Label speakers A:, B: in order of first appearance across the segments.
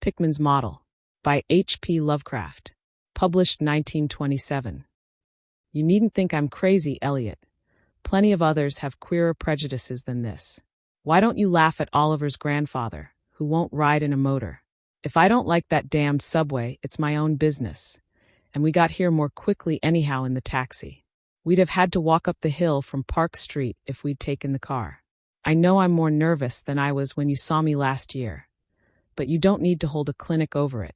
A: Pickman's Model, by H.P. Lovecraft. Published 1927. You needn't think I'm crazy, Eliot. Plenty of others have queerer prejudices than this. Why don't you laugh at Oliver's grandfather, who won't ride in a motor? If I don't like that damned subway, it's my own business. And we got here more quickly anyhow in the taxi. We'd have had to walk up the hill from Park Street if we'd taken the car. I know I'm more nervous than I was when you saw me last year. But you don't need to hold a clinic over it.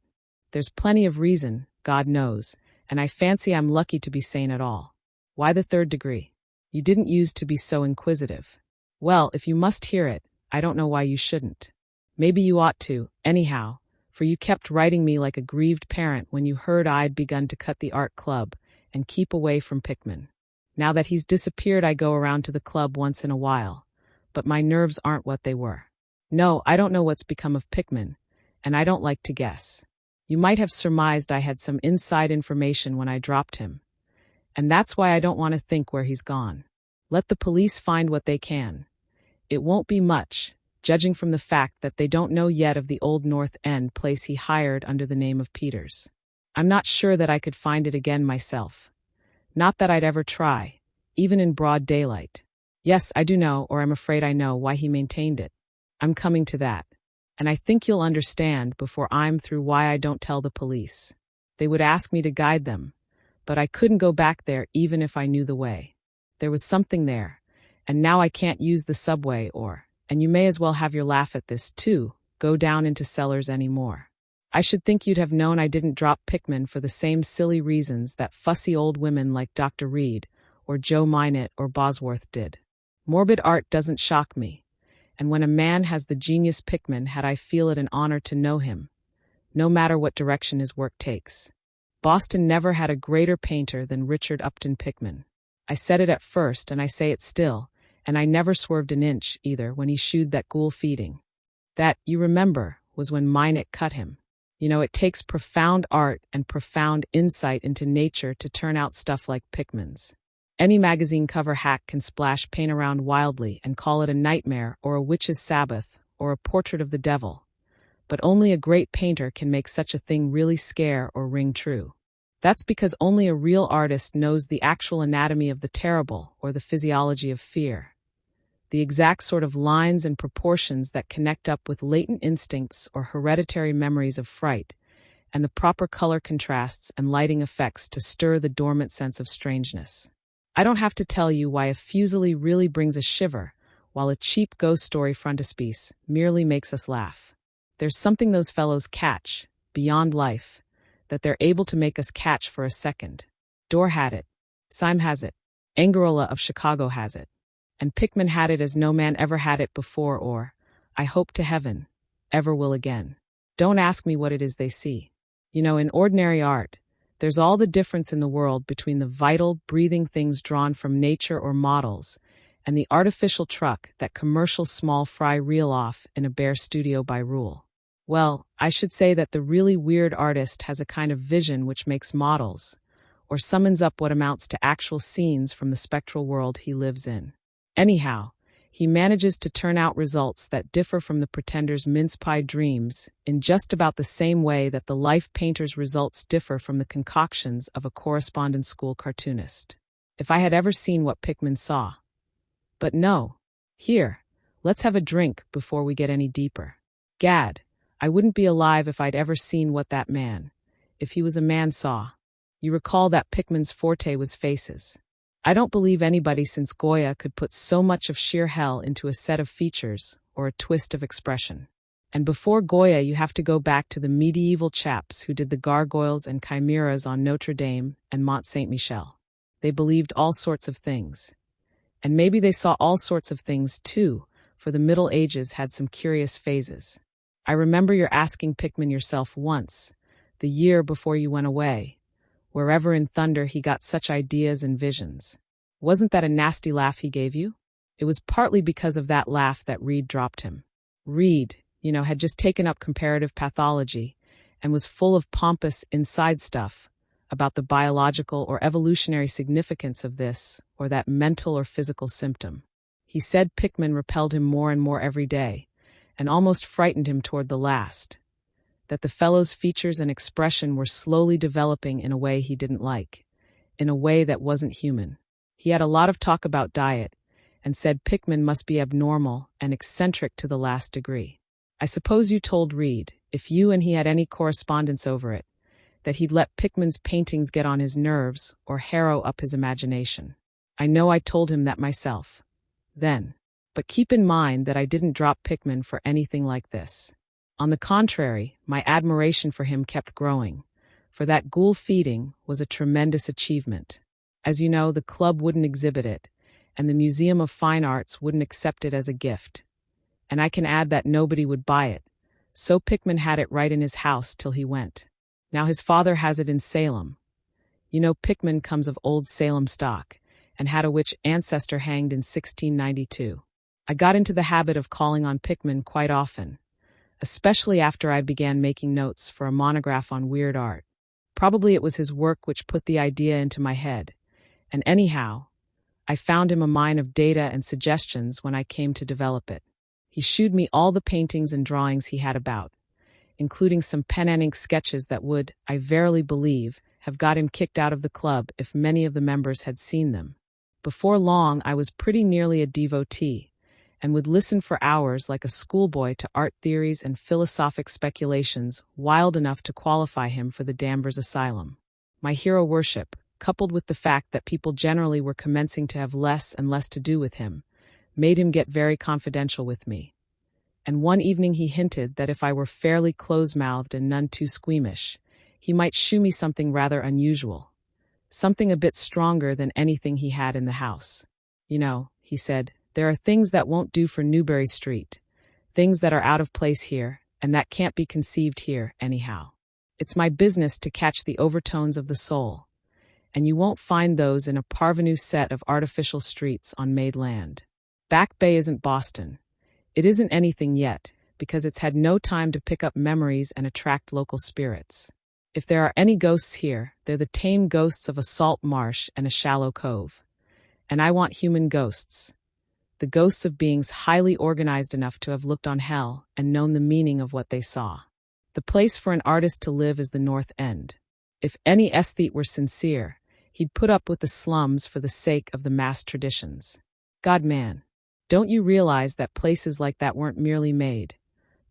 A: There's plenty of reason, God knows, and I fancy I'm lucky to be sane at all. Why the third degree? You didn't use to be so inquisitive. Well, if you must hear it, I don't know why you shouldn't. Maybe you ought to, anyhow, for you kept writing me like a grieved parent when you heard I'd begun to cut the art club and keep away from Pickman. Now that he's disappeared, I go around to the club once in a while, but my nerves aren't what they were. No, I don't know what's become of Pickman, and I don't like to guess. You might have surmised I had some inside information when I dropped him, and that's why I don't want to think where he's gone. Let the police find what they can. It won't be much, judging from the fact that they don't know yet of the old North End place he hired under the name of Peters. I'm not sure that I could find it again myself. Not that I'd ever try, even in broad daylight. Yes, I do know, or I'm afraid I know, why he maintained it. I'm coming to that. And I think you'll understand before I'm through why I don't tell the police. They would ask me to guide them, but I couldn't go back there even if I knew the way. There was something there, and now I can't use the subway and you may as well have your laugh at this too, go down into cellars anymore. I should think you'd have known I didn't drop Pickman for the same silly reasons that fussy old women like Dr. Reed or Joe Minott or Bosworth did. Morbid art doesn't shock me, and when a man has the genius Pickman had, I feel it an honor to know him, no matter what direction his work takes. Boston never had a greater painter than Richard Upton Pickman. I said it at first, and I say it still, and I never swerved an inch, either, when he shooed that ghoul feeding. That, you remember, was when Minott cut him. You know, it takes profound art and profound insight into nature to turn out stuff like Pickman's. Any magazine cover hack can splash paint around wildly and call it a nightmare or a witch's Sabbath or a portrait of the devil. But only a great painter can make such a thing really scare or ring true. That's because only a real artist knows the actual anatomy of the terrible or the physiology of fear. The exact sort of lines and proportions that connect up with latent instincts or hereditary memories of fright, and the proper color contrasts and lighting effects to stir the dormant sense of strangeness. I don't have to tell you why a Fuseli really brings a shiver, while a cheap ghost story frontispiece merely makes us laugh. There's something those fellows catch, beyond life, that they're able to make us catch for a second. Dorr had it. Syme has it. Angarola of Chicago has it. And Pickman had it as no man ever had it before or, I hope to heaven, ever will again. Don't ask me what it is they see. You know, in ordinary art, there's all the difference in the world between the vital, breathing things drawn from nature or models and the artificial truck that commercial small fry reel off in a bare studio by rule. Well, I should say that the really weird artist has a kind of vision which makes models, or summons up what amounts to actual scenes from the spectral world he lives in. Anyhow, he manages to turn out results that differ from the pretender's mince-pie dreams in just about the same way that the life painter's results differ from the concoctions of a correspondence school cartoonist. If I had ever seen what Pickman saw. But no. Here, let's have a drink before we get any deeper. Gad, I wouldn't be alive if I'd ever seen what that man, if he was a man, saw. You recall that Pickman's forte was faces. I don't believe anybody since Goya could put so much of sheer hell into a set of features or a twist of expression. And before Goya, you have to go back to the medieval chaps who did the gargoyles and chimeras on Notre Dame and Mont Saint-Michel. They believed all sorts of things. And maybe they saw all sorts of things too, for the Middle Ages had some curious phases. I remember you're asking Pickman yourself once, the year before you went away, wherever in thunder he got such ideas and visions. Wasn't that a nasty laugh he gave you? It was partly because of that laugh that Reed dropped him. Reed, you know, had just taken up comparative pathology and was full of pompous inside stuff about the biological or evolutionary significance of this or that mental or physical symptom. He said Pickman repelled him more and more every day, and almost frightened him toward the last. that the fellow's features and expression were slowly developing in a way he didn't like, in a way that wasn't human. He had a lot of talk about diet, and said Pickman must be abnormal and eccentric to the last degree. I suppose you told Reed, if you and he had any correspondence over it, that he'd let Pickman's paintings get on his nerves or harrow up his imagination. I know I told him that myself. Then. But keep in mind that I didn't drop Pickman for anything like this. On the contrary, my admiration for him kept growing, for that ghoul feeding was a tremendous achievement. As you know, the club wouldn't exhibit it, and the Museum of Fine Arts wouldn't accept it as a gift. And I can add that nobody would buy it, so Pickman had it right in his house till he went. Now his father has it in Salem. You know, Pickman comes of old Salem stock, and had a witch ancestor hanged in 1692. I got into the habit of calling on Pickman quite often, especially after I began making notes for a monograph on weird art. Probably it was his work which put the idea into my head, and anyhow, I found him a mine of data and suggestions when I came to develop it. He shewed me all the paintings and drawings he had about, including some pen and ink sketches that would, I verily believe, have got him kicked out of the club if many of the members had seen them. Before long, I was pretty nearly a devotee, and would listen for hours like a schoolboy to art theories and philosophic speculations wild enough to qualify him for the Danvers Asylum. My hero worship, coupled with the fact that people generally were commencing to have less and less to do with him, made him get very confidential with me. And one evening he hinted that if I were fairly close-mouthed and none too squeamish, he might shew me something rather unusual, something a bit stronger than anything he had in the house. You know, he said, there are things that won't do for Newbury Street, things that are out of place here, and that can't be conceived here, anyhow. It's my business to catch the overtones of the soul, and you won't find those in a parvenu set of artificial streets on made land. Back Bay isn't Boston. It isn't anything yet, because it's had no time to pick up memories and attract local spirits. If there are any ghosts here, they're the tame ghosts of a salt marsh and a shallow cove. And I want human ghosts. The ghosts of beings highly organized enough to have looked on hell and known the meaning of what they saw. The place for an artist to live is the North End. If any aesthete were sincere, he'd put up with the slums for the sake of the mass traditions. God, man, don't you realize that places like that weren't merely made,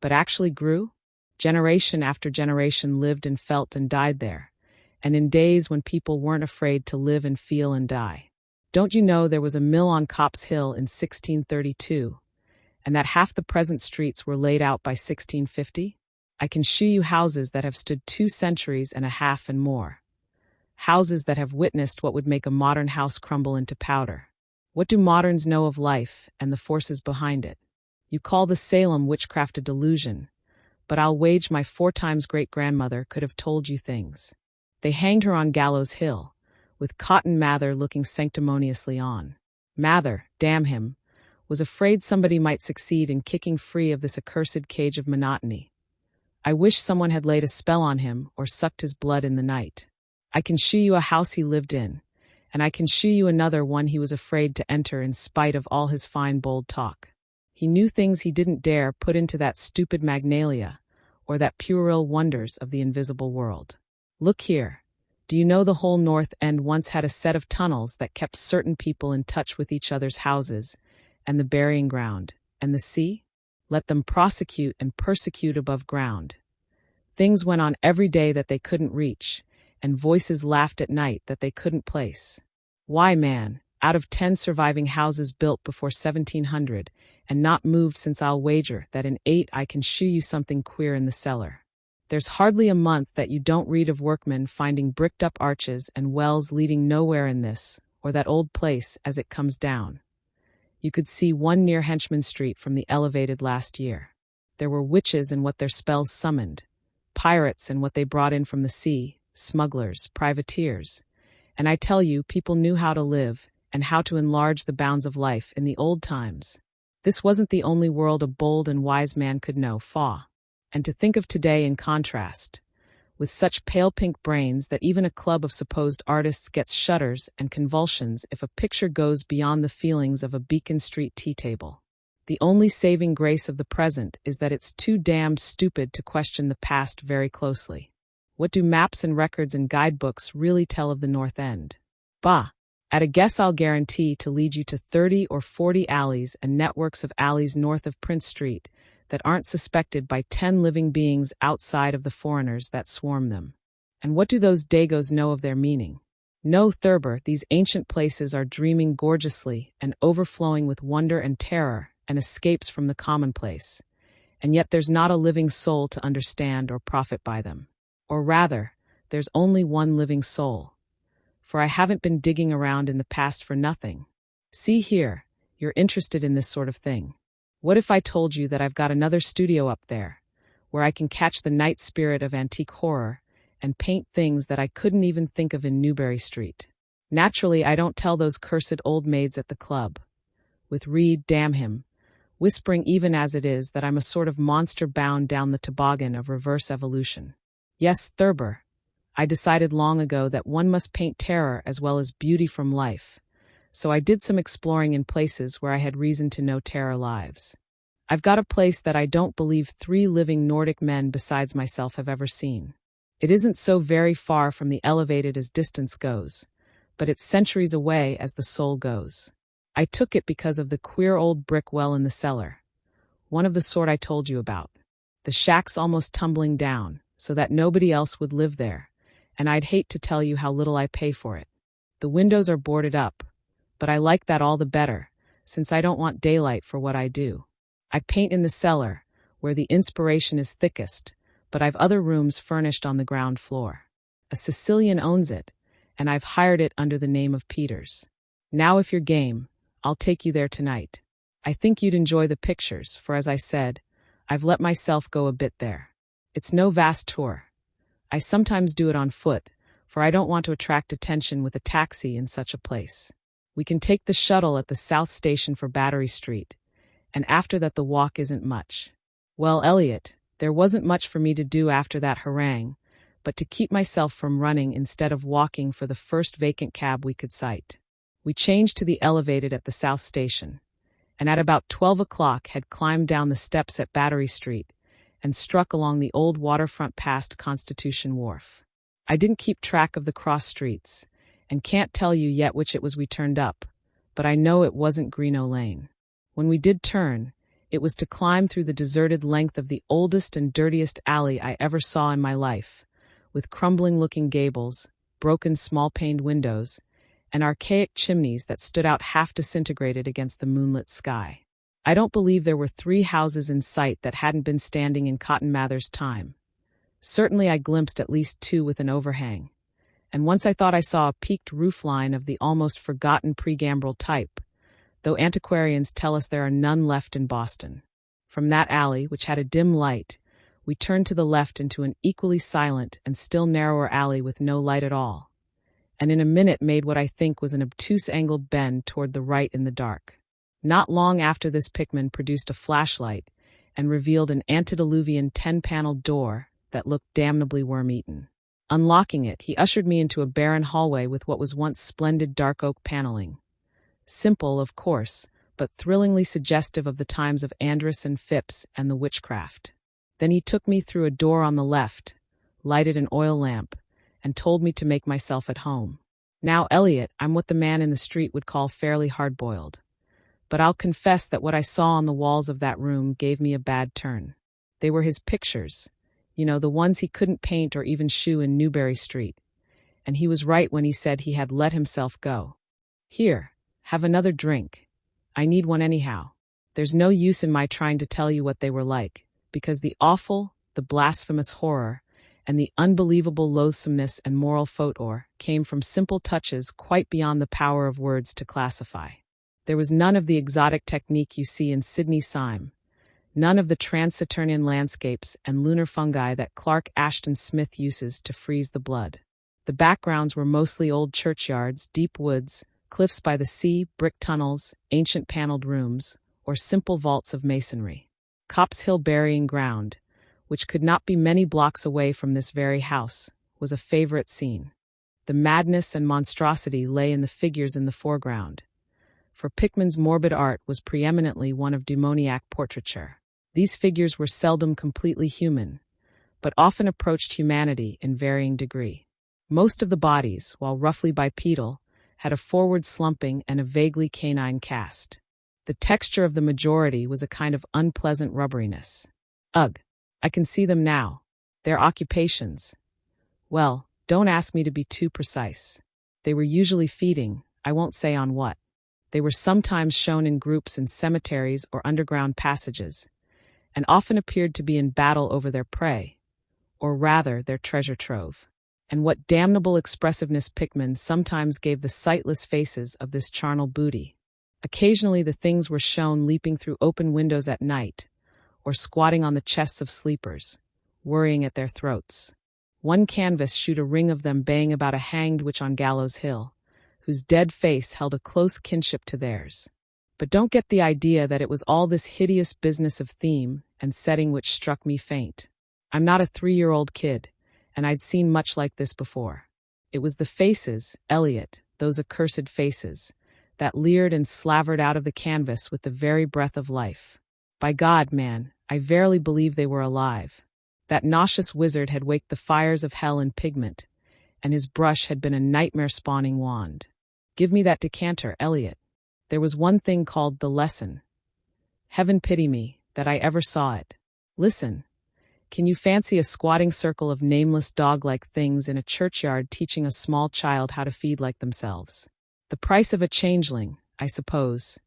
A: but actually grew? Generation after generation lived and felt and died there, and in days when people weren't afraid to live and feel and die. Don't you know there was a mill on Copp's Hill in 1632, and that half the present streets were laid out by 1650? I can shew you houses that have stood 2 centuries and a half and more. Houses that have witnessed what would make a modern house crumble into powder. What do moderns know of life and the forces behind it? You call the Salem witchcraft a delusion, but I'll wage my 4 times great-grandmother could have told you things. They hanged her on Gallows Hill, with Cotton Mather looking sanctimoniously on. Mather, damn him, was afraid somebody might succeed in kicking free of this accursed cage of monotony. I wish someone had laid a spell on him or sucked his blood in the night. I can shew you a house he lived in, and I can shew you another one he was afraid to enter in spite of all his fine bold talk. He knew things he didn't dare put into that stupid Magnalia, or that puerile wonders of the invisible world. Look here. Do you know the whole North End once had a set of tunnels that kept certain people in touch with each other's houses, and the burying ground, and the sea? Let them prosecute and persecute above ground. Things went on every day that they couldn't reach, and voices laughed at night that they couldn't place. Why, man, out of 10 surviving houses built before 1700, and not moved since, I'll wager that in 8 I can shew you something queer in the cellar. There's hardly a month that you don't read of workmen finding bricked-up arches and wells leading nowhere in this, or that old place as it comes down. You could see one near Henchman Street from the elevated last year. There were witches and what their spells summoned, pirates and what they brought in from the sea, smugglers, privateers. And I tell you, people knew how to live and how to enlarge the bounds of life in the old times. This wasn't the only world a bold and wise man could know, faw. And to think of today in contrast, with such pale pink brains that even a club of supposed artists gets shudders and convulsions if a picture goes beyond the feelings of a Beacon Street tea table. The only saving grace of the present is that it's too damned stupid to question the past very closely. What do maps and records and guidebooks really tell of the North End? Bah! At a guess, I'll guarantee to lead you to 30 or 40 alleys and networks of alleys north of Prince Street that aren't suspected by 10 living beings outside of the foreigners that swarm them. And what do those Dagos know of their meaning? No, Thurber, these ancient places are dreaming gorgeously and overflowing with wonder and terror and escapes from the commonplace. And yet there's not a living soul to understand or profit by them. Or rather, there's only one living soul. For I haven't been digging around in the past for nothing. See here, you're interested in this sort of thing. What if I told you that I've got another studio up there, where I can catch the night spirit of antique horror and paint things that I couldn't even think of in Newbury Street? Naturally, I don't tell those cursed old maids at the club, with Reed, damn him, whispering even as it is that I'm a sort of monster bound down the toboggan of reverse evolution. Yes, Thurber, I decided long ago that one must paint terror as well as beauty from life, so I did some exploring in places where I had reason to know terror lives. I've got a place that I don't believe 3 living Nordic men besides myself have ever seen. It isn't so very far from the elevated as distance goes, but it's centuries away as the soul goes. I took it because of the queer old brick well in the cellar, one of the sort I told you about. The shack's almost tumbling down, so that nobody else would live there, and I'd hate to tell you how little I pay for it. The windows are boarded up, but I like that all the better, since I don't want daylight for what I do. I paint in the cellar, where the inspiration is thickest, but I've other rooms furnished on the ground floor. A Sicilian owns it, and I've hired it under the name of Peters. Now if you're game, I'll take you there tonight. I think you'd enjoy the pictures, for as I said, I've let myself go a bit there. It's no vast tour. I sometimes do it on foot, for I don't want to attract attention with a taxi in such a place. We can take the shuttle at the South Station for Battery Street, and after that the walk isn't much. Well, Elliot, there wasn't much for me to do after that harangue, but to keep myself from running instead of walking for the first vacant cab we could sight. We changed to the elevated at the South Station, and at about 12 o'clock had climbed down the steps at Battery Street and struck along the old waterfront past Constitution Wharf. I didn't keep track of the cross streets, and can't tell you yet which it was we turned up, but I know it wasn't Greenough Lane. When we did turn, it was to climb through the deserted length of the oldest and dirtiest alley I ever saw in my life, with crumbling-looking gables, broken small-paned windows, and archaic chimneys that stood out half disintegrated against the moonlit sky. I don't believe there were 3 houses in sight that hadn't been standing in Cotton Mather's time. Certainly I glimpsed at least 2 with an overhang, and once I thought I saw a peaked roofline of the almost forgotten pre-gambrel type, though antiquarians tell us there are none left in Boston. From that alley, which had a dim light, we turned to the left into an equally silent and still narrower alley with no light at all, and in a minute made what I think was an obtuse angled bend toward the right in the dark. Not long after this, Pickman produced a flashlight and revealed an antediluvian 10-paneled door that looked damnably worm-eaten. Unlocking it, he ushered me into a barren hallway with what was once splendid dark oak paneling. Simple, of course, but thrillingly suggestive of the times of Andrus and Phipps and the witchcraft. Then he took me through a door on the left, lighted an oil lamp, and told me to make myself at home. Now, Elliot, I'm what the man in the street would call fairly hard-boiled. But I'll confess that what I saw on the walls of that room gave me a bad turn. They were his pictures, the ones he couldn't paint or even shoe in Newbury Street. And he was right when he said he had let himself go. Here, have another drink. I need one anyhow. There's no use in my trying to tell you what they were like, because the awful, the blasphemous horror, and the unbelievable loathsomeness and moral fautor came from simple touches quite beyond the power of words to classify. There was none of the exotic technique you see in Sidney Syme, none of the trans-Saturnian landscapes and lunar fungi that Clark Ashton Smith uses to freeze the blood. The backgrounds were mostly old churchyards, deep woods, cliffs by the sea, brick tunnels, ancient paneled rooms, or simple vaults of masonry. Copp's Hill burying ground, which could not be many blocks away from this very house, was a favorite scene. The madness and monstrosity lay in the figures in the foreground, for Pickman's morbid art was preeminently one of demoniac portraiture. These figures were seldom completely human, but often approached humanity in varying degree. Most of the bodies, while roughly bipedal, had a forward slumping and a vaguely canine cast. The texture of the majority was a kind of unpleasant rubberiness. Ugh, I can see them now. Their occupations. Well, don't ask me to be too precise. They were usually feeding, I won't say on what. They were sometimes shown in groups in cemeteries or underground passages, and often appeared to be in battle over their prey, or rather their treasure trove. And what damnable expressiveness Pickman sometimes gave the sightless faces of this charnel booty. Occasionally the things were shown leaping through open windows at night, or squatting on the chests of sleepers, worrying at their throats. One canvas shewed a ring of them baying about a hanged witch on Gallows Hill, whose dead face held a close kinship to theirs. But don't get the idea that it was all this hideous business of theme and setting which struck me faint. I'm not a 3-year-old kid, and I'd seen much like this before. It was the faces, Elliot, those accursed faces, that leered and slavered out of the canvas with the very breath of life. By God, man, I verily believe they were alive. That nauseous wizard had waked the fires of hell in pigment, and his brush had been a nightmare-spawning wand. Give me that decanter, Elliot. There was one thing called the lesson. Heaven pity me, that I ever saw it. Listen. Can you fancy a squatting circle of nameless dog-like things in a churchyard teaching a small child how to feed like themselves? The price of a changeling, I suppose.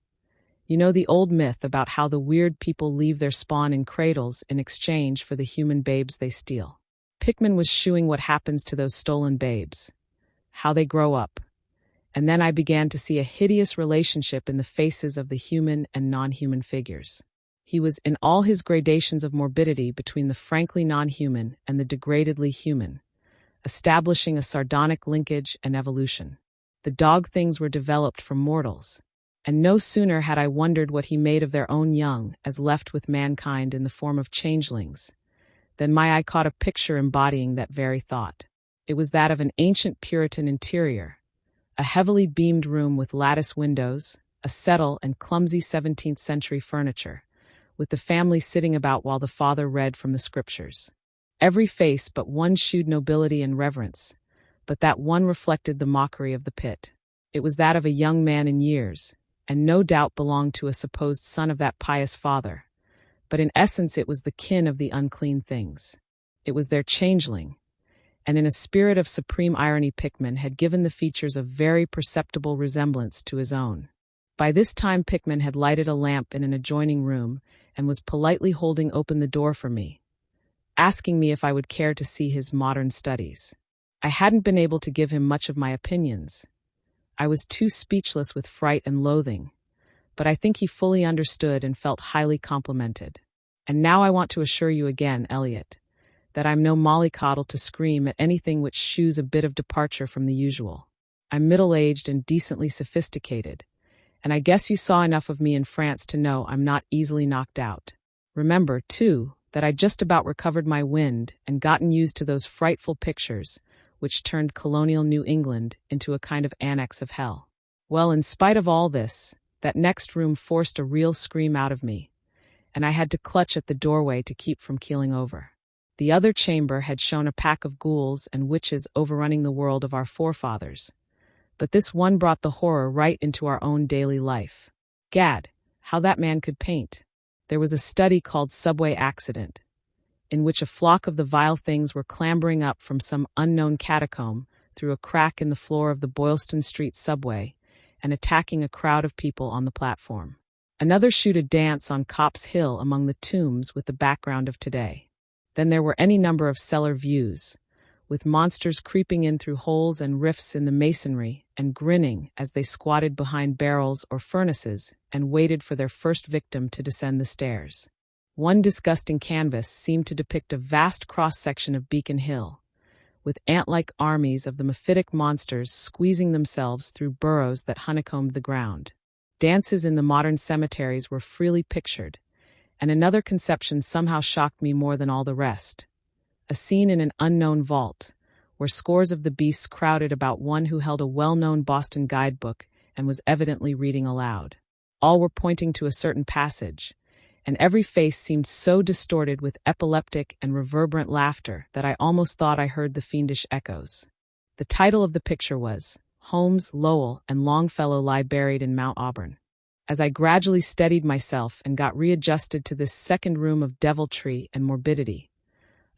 A: You know the old myth about how the weird people leave their spawn in cradles in exchange for the human babes they steal. Pickman was shewing what happens to those stolen babes, how they grow up. And then I began to see a hideous relationship in the faces of the human and non-human figures. He was in all his gradations of morbidity between the frankly non-human and the degradedly human, establishing a sardonic linkage and evolution. The dog things were developed from mortals, and no sooner had I wondered what he made of their own young as left with mankind in the form of changelings, than my eye caught a picture embodying that very thought. It was that of an ancient Puritan interior, a heavily beamed room with lattice windows, a settle and clumsy 17th century furniture, with the family sitting about while the father read from the scriptures. Every face but one shewed nobility and reverence, but that one reflected the mockery of the pit. It was that of a young man in years, and no doubt belonged to a supposed son of that pious father, but in essence it was the kin of the unclean things. It was their changeling, and in a spirit of supreme irony Pickman had given the features a very perceptible resemblance to his own. By this time Pickman had lighted a lamp in an adjoining room and was politely holding open the door for me, asking me if I would care to see his modern studies. I hadn't been able to give him much of my opinions. I was too speechless with fright and loathing, but I think he fully understood and felt highly complimented. And now I want to assure you again, Elliot, that I'm no mollycoddle to scream at anything which shews a bit of departure from the usual. I'm middle-aged and decently sophisticated, and I guess you saw enough of me in France to know I'm not easily knocked out. Remember, too, that I just about recovered my wind and gotten used to those frightful pictures which turned colonial New England into a kind of annex of hell. Well, in spite of all this, that next room forced a real scream out of me, and I had to clutch at the doorway to keep from keeling over. The other chamber had shown a pack of ghouls and witches overrunning the world of our forefathers, but this one brought the horror right into our own daily life. Gad, how that man could paint! There was a study called Subway Accident, in which a flock of the vile things were clambering up from some unknown catacomb through a crack in the floor of the Boylston Street subway and attacking a crowd of people on the platform. Another shewed a dance on Copp's Hill among the tombs with the background of today. Then there were any number of cellar views, with monsters creeping in through holes and rifts in the masonry and grinning as they squatted behind barrels or furnaces and waited for their first victim to descend the stairs. One disgusting canvas seemed to depict a vast cross-section of Beacon Hill, with ant-like armies of the mephitic monsters squeezing themselves through burrows that honeycombed the ground. Dances in the modern cemeteries were freely pictured, and another conception somehow shocked me more than all the rest. A scene in an unknown vault, where scores of the beasts crowded about one who held a well-known Boston guidebook and was evidently reading aloud. All were pointing to a certain passage, and every face seemed so distorted with epileptic and reverberant laughter that I almost thought I heard the fiendish echoes. The title of the picture was, "Holmes, Lowell, and Longfellow Lie Buried in Mount Auburn." As I gradually steadied myself and got readjusted to this second room of deviltry and morbidity,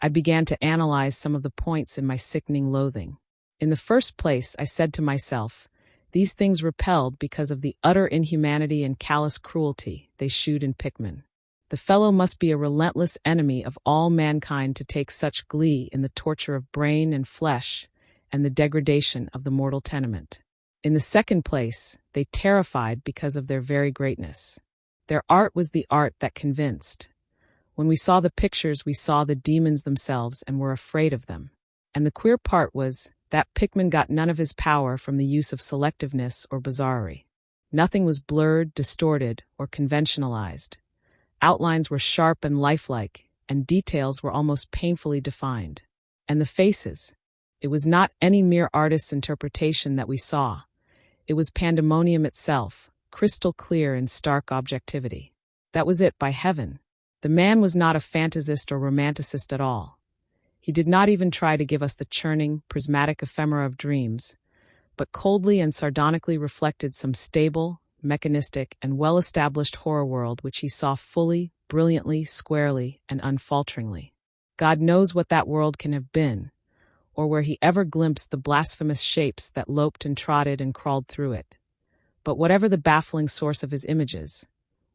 A: I began to analyze some of the points in my sickening loathing. In the first place, I said to myself, these things repelled because of the utter inhumanity and callous cruelty they shewed in Pickman. The fellow must be a relentless enemy of all mankind to take such glee in the torture of brain and flesh and the degradation of the mortal tenement. In the second place, they terrified because of their very greatness. Their art was the art that convinced. When we saw the pictures, we saw the demons themselves and were afraid of them. And the queer part was that Pickman got none of his power from the use of selectiveness or bizarrerie. Nothing was blurred, distorted, or conventionalized. Outlines were sharp and lifelike, and details were almost painfully defined. And the faces. It was not any mere artist's interpretation that we saw. It was pandemonium itself, crystal clear in stark objectivity. That was it, by heaven. The man was not a fantasist or romanticist at all. He did not even try to give us the churning, prismatic ephemera of dreams, but coldly and sardonically reflected some stable, mechanistic, and well-established horror world which he saw fully, brilliantly, squarely, and unfalteringly. God knows what that world can have been, or where he ever glimpsed the blasphemous shapes that loped and trotted and crawled through it. But whatever the baffling source of his images,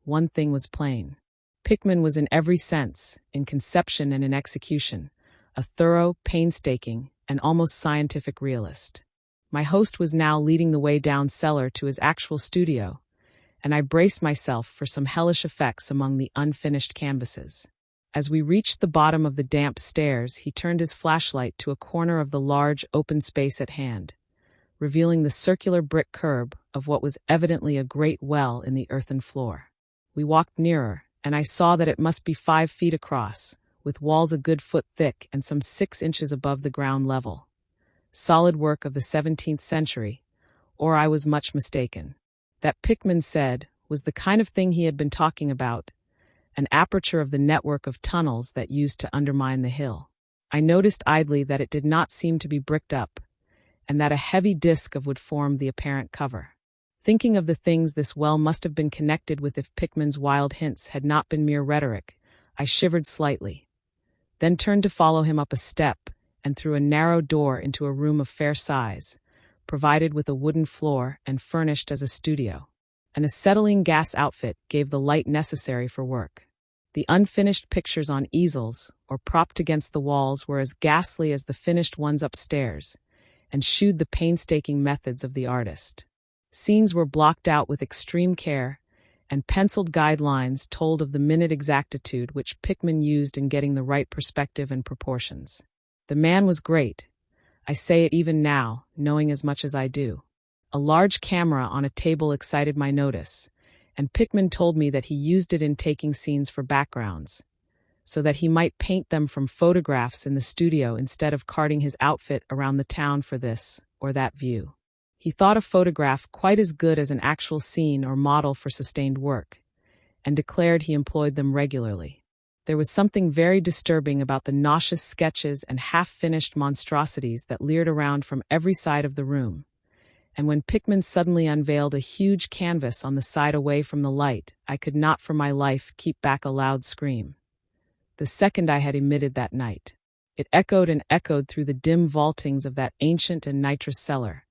A: one thing was plain. Pickman was in every sense, in conception and in execution, a thorough, painstaking, and almost scientific realist. My host was now leading the way down cellar to his actual studio, and I braced myself for some hellish effects among the unfinished canvases. As we reached the bottom of the damp stairs, he turned his flashlight to a corner of the large, open space at hand, revealing the circular brick curb of what was evidently a great well in the earthen floor. We walked nearer, and I saw that it must be 5 feet across, with walls a good foot thick and some 6 inches above the ground level. Solid work of the 17th century, or I was much mistaken. That, Pickman said, was the kind of thing he had been talking about, an aperture of the network of tunnels that used to undermine the hill. I noticed idly that it did not seem to be bricked up, and that a heavy disk of wood formed the apparent cover. Thinking of the things this well must have been connected with if Pickman's wild hints had not been mere rhetoric, I shivered slightly, then turned to follow him up a step and through a narrow door into a room of fair size, provided with a wooden floor and furnished as a studio. An acetylene gas outfit gave the light necessary for work. The unfinished pictures on easels or propped against the walls were as ghastly as the finished ones upstairs, and shewed the painstaking methods of the artist. Scenes were blocked out with extreme care, and penciled guidelines told of the minute exactitude which Pickman used in getting the right perspective and proportions. The man was great. I say it even now, knowing as much as I do. A large camera on a table excited my notice, and Pickman told me that he used it in taking scenes for backgrounds, so that he might paint them from photographs in the studio instead of carting his outfit around the town for this or that view. He thought a photograph quite as good as an actual scene or model for sustained work, and declared he employed them regularly. There was something very disturbing about the nauseous sketches and half-finished monstrosities that leered around from every side of the room, and when Pickman suddenly unveiled a huge canvas on the side away from the light, I could not for my life keep back a loud scream. The second I had emitted that night, it echoed and echoed through the dim vaultings of that ancient and nitrous cellar,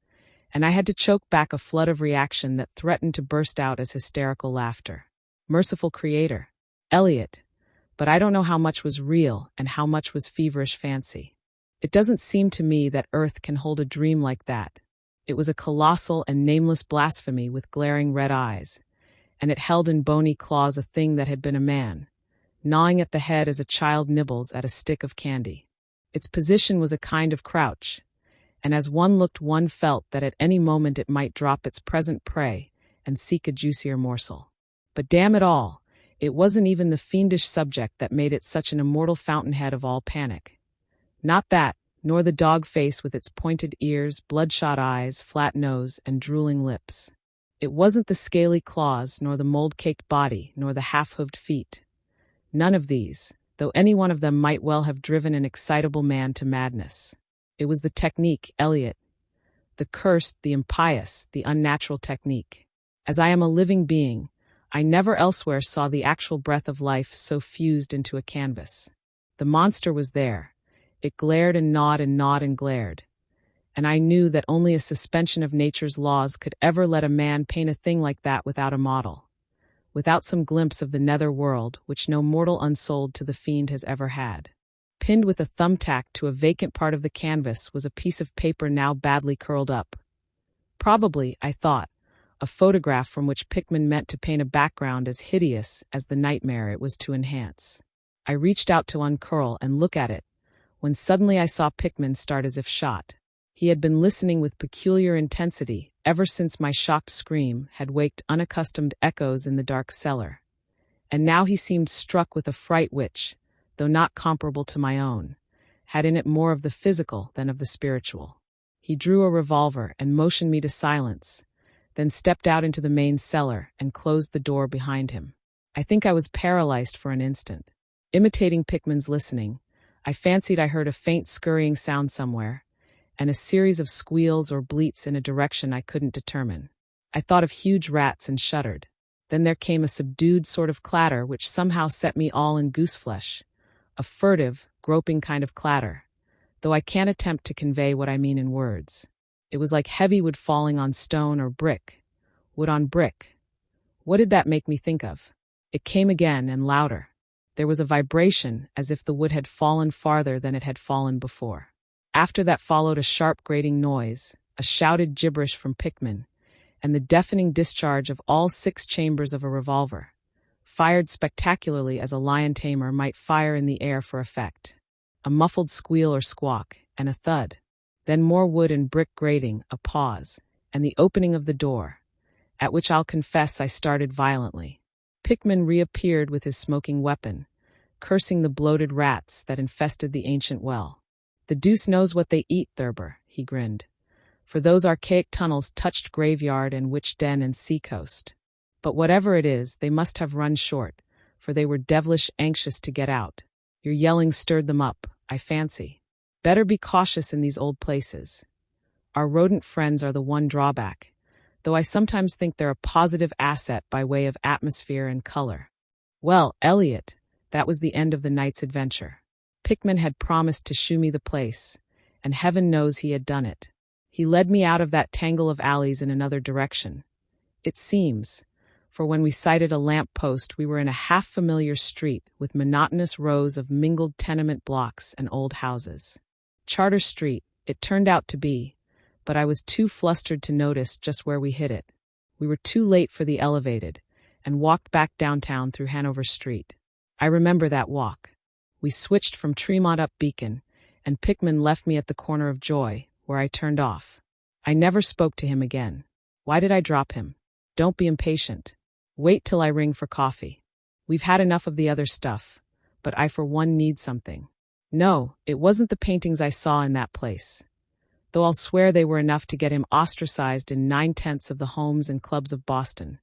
A: and I had to choke back a flood of reaction that threatened to burst out as hysterical laughter. Merciful Creator, Eliot, but I don't know how much was real and how much was feverish fancy. It doesn't seem to me that Earth can hold a dream like that. It was a colossal and nameless blasphemy with glaring red eyes, and it held in bony claws a thing that had been a man, gnawing at the head as a child nibbles at a stick of candy. Its position was a kind of crouch, and as one looked one felt that at any moment it might drop its present prey and seek a juicier morsel. But damn it all, it wasn't even the fiendish subject that made it such an immortal fountainhead of all panic. Not that, nor the dog face with its pointed ears, bloodshot eyes, flat nose, and drooling lips. It wasn't the scaly claws, nor the mold-caked body, nor the half-hooved feet. None of these, though any one of them might well have driven an excitable man to madness. It was the technique, Elliot. The cursed, the impious, the unnatural technique. As I am a living being, I never elsewhere saw the actual breath of life so fused into a canvas. The monster was there. It glared and gnawed and gnawed and glared. And I knew that only a suspension of nature's laws could ever let a man paint a thing like that without a model, without some glimpse of the nether world which no mortal unsold to the fiend has ever had. Pinned with a thumbtack to a vacant part of the canvas was a piece of paper now badly curled up. Probably, I thought, a photograph from which Pickman meant to paint a background as hideous as the nightmare it was to enhance. I reached out to uncurl and look at it, when suddenly I saw Pickman start as if shot. He had been listening with peculiar intensity ever since my shocked scream had waked unaccustomed echoes in the dark cellar. And now he seemed struck with a fright which, though not comparable to my own, had in it more of the physical than of the spiritual. He drew a revolver and motioned me to silence, then stepped out into the main cellar and closed the door behind him. I think I was paralyzed for an instant. Imitating Pickman's listening, I fancied I heard a faint scurrying sound somewhere, and a series of squeals or bleats in a direction I couldn't determine. I thought of huge rats and shuddered. Then there came a subdued sort of clatter which somehow set me all in gooseflesh, a furtive, groping kind of clatter, though I can't attempt to convey what I mean in words. It was like heavy wood falling on stone or brick, wood on brick. What did that make me think of? It came again and louder. There was a vibration as if the wood had fallen farther than it had fallen before. After that followed a sharp grating noise, a shouted gibberish from Pickman, and the deafening discharge of all 6 chambers of a revolver, fired spectacularly as a lion tamer might fire in the air for effect. A muffled squeal or squawk, and a thud. Then more wood and brick grating, a pause, and the opening of the door, at which I'll confess I started violently. Pickman reappeared with his smoking weapon, cursing the bloated rats that infested the ancient well. "The deuce knows what they eat, Thurber," he grinned, "for those archaic tunnels touched graveyard and witch den and sea-coast. But whatever it is, they must have run short, for they were devilish anxious to get out. Your yelling stirred them up, I fancy. Better be cautious in these old places. Our rodent friends are the one drawback, though I sometimes think they're a positive asset by way of atmosphere and color." Well, Elliot, that was the end of the night's adventure. Pickman had promised to shew me the place, and heaven knows he had done it. He led me out of that tangle of alleys in another direction, it seems, for when we sighted a lamp post we were in a half-familiar street with monotonous rows of mingled tenement blocks and old houses. Charter Street, it turned out to be, but I was too flustered to notice just where we hit it. We were too late for the elevated, and walked back downtown through Hanover Street. I remember that walk. We switched from Tremont up Beacon, and Pickman left me at the corner of Joy, where I turned off. I never spoke to him again. Why did I drop him? Don't be impatient. Wait till I ring for coffee. We've had enough of the other stuff, but I for one need something. No, it wasn't the paintings I saw in that place, though I'll swear they were enough to get him ostracized in 9/10 of the homes and clubs of Boston.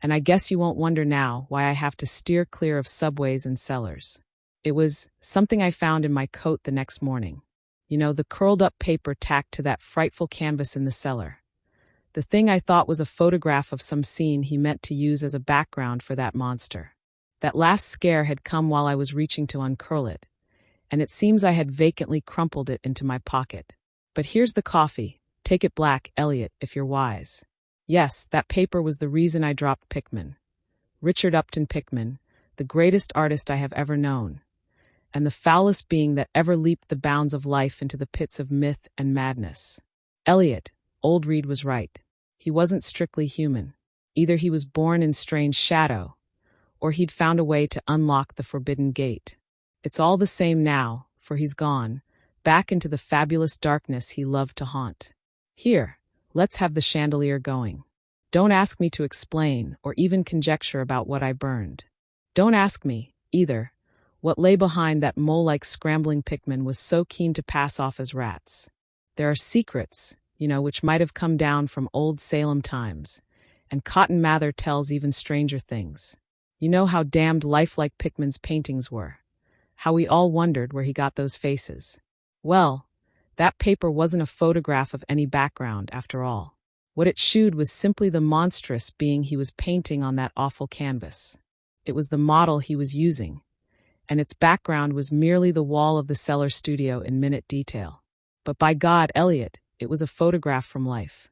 A: And I guess you won't wonder now why I have to steer clear of subways and cellars. It was something I found in my coat the next morning. You know, the curled-up paper tacked to that frightful canvas in the cellar. The thing I thought was a photograph of some scene he meant to use as a background for that monster. That last scare had come while I was reaching to uncurl it, and it seems I had vacantly crumpled it into my pocket. But here's the coffee. Take it black, Elliot, if you're wise. Yes, that paper was the reason I dropped Pickman. Richard Upton Pickman, the greatest artist I have ever known, and the foulest being that ever leaped the bounds of life into the pits of myth and madness. Elliot, old Reed was right. He wasn't strictly human. Either he was born in strange shadow, or he'd found a way to unlock the forbidden gate. It's all the same now, for he's gone, back into the fabulous darkness he loved to haunt. Here, let's have the chandelier going. Don't ask me to explain or even conjecture about what I burned. Don't ask me, either, what lay behind that mole-like scrambling Pickman was so keen to pass off as rats. There are secrets, you know, which might have come down from old Salem times, And Cotton Mather tells even stranger things. You know how damned lifelike Pickman's paintings were. How we all wondered where he got those faces. Well, that paper wasn't a photograph of any background, after all. What it shewed was simply the monstrous being he was painting on that awful canvas. It was the model he was using, and its background was merely the wall of the cellar studio in minute detail. But by God, Elliot, it was a photograph from life.